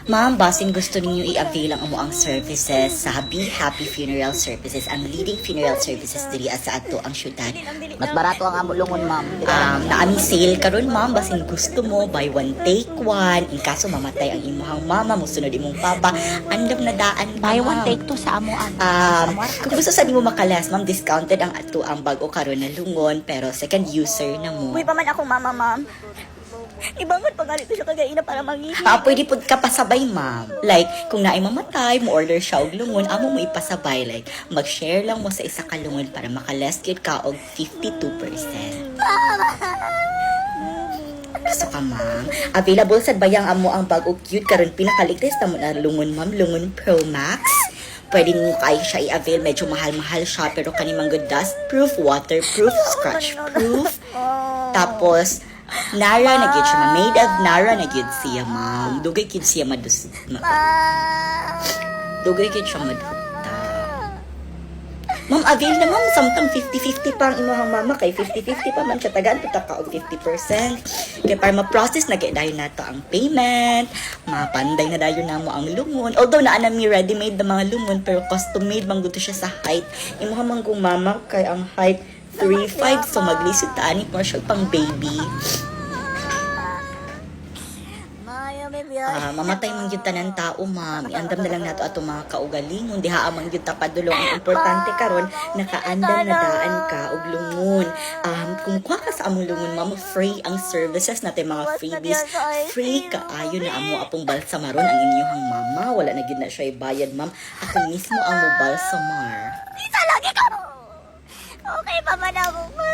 Ma'am, basin gusto ninyo i-avail ang amoang services sa Be Happy Funeral Services, ang leading funeral services diri sa ato ang syudad. Mas barato ang amo lungon, ma'am. Naaming sale karon ma'am, basin gusto mo buy one take one. In kaso mamatay ang imuhang mama, musunod imong papa, andam na daan Buy one ma'am. take two sa amo Kung gusto sa nimo makalas, ma'am, discounted ang ato ang bag-o karon na lungon, pero second user na mo. Uy pa man akong mama, ma'am. Ibangon pa ganito siya kagaina para mangihi. Pwede po ka pasabay, ma'am. Like, kung naay mamatay, mo order siya og lungon, amo mo ipasabay. Like, mag-share lang mo sa isa ka lungon para makaless gyud ka og 52%. Gusto ka, ma'am? Available sa bayang amo ang bag og cute karon pinakaligtas na mo na lungon, ma'am, lungon Pro Max. Pwede mo kayo siya i-avail. Medyo mahal-mahal siya, pero kanimang good dust-proof, waterproof, scratch-proof. Tapos, Nara na gyud siya, ma'am. Made of Nara na gyud siya, ma'am. Dugay gyud siya Dugay gyud siya maduta. Ma'am, avail na, ma'am. Samtang 50-50 pa ang imuhang mama. Kay 50-50 pa man siya. Tagaan puta ka og 50%. Kaya para ma-process na gyud dayon nato ang payment. Mapanday na dayon namo ang lungon. Although naa na mi ready-made na mga lungon, pero custom-made man gud siya sa height. Imuhang man kung mama kay ang height 3'5", so maglisod taani mo siya pang baby. Mamatay man yun tanan tao, ma'am. Iandam na lang nato ato mga kaugalingon. Diha amang yun tapadulong. Ang importante karon nakaandam na daan ka og lungon. Kung kuha ka sa among lungon, ma'am, free ang services natin, mga freebies. Free kaayo na amo apong balsamaron ang inyong mama. Wala na gyud na siya ibayad, ma'am. Ako mismo ang mo balsamar. Isa lagi ka! Okay pa man ako, mama.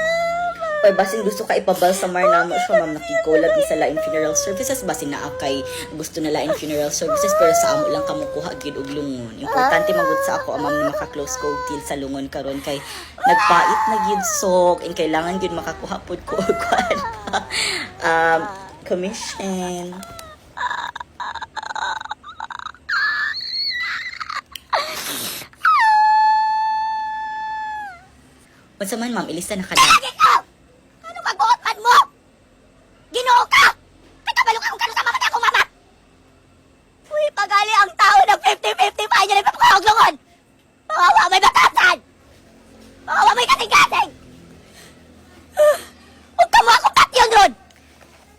Pag basin gusto ka ipabalsamar na mo siya, ma'am, nakikolab ni sa lain funeral services, basin na kay gusto na lain funeral services, pero sa amo lang kamukuha gid og lungon. Importante magud sa ako, ma'am, na maka-close ko og deal sa lungon karon kay nagpait na gid sok, and kailangan gid makakuha pud ko og commission. Unsa man, ma'am, ilista na kada. Ano magbuot man mo? Ginoo ka! Katabalo ka kung kano sa mamatay akong mama! Uy, pagali ang tao ng 50-50 pa niya na ipapakahog lungon! Mawawa may batasan! Mawawa may kasing-kasing! Huwag ka mo akong tatyon ron!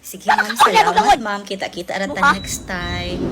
Sige, ma'am, salamat, ma'am. Kita-kita rata next time.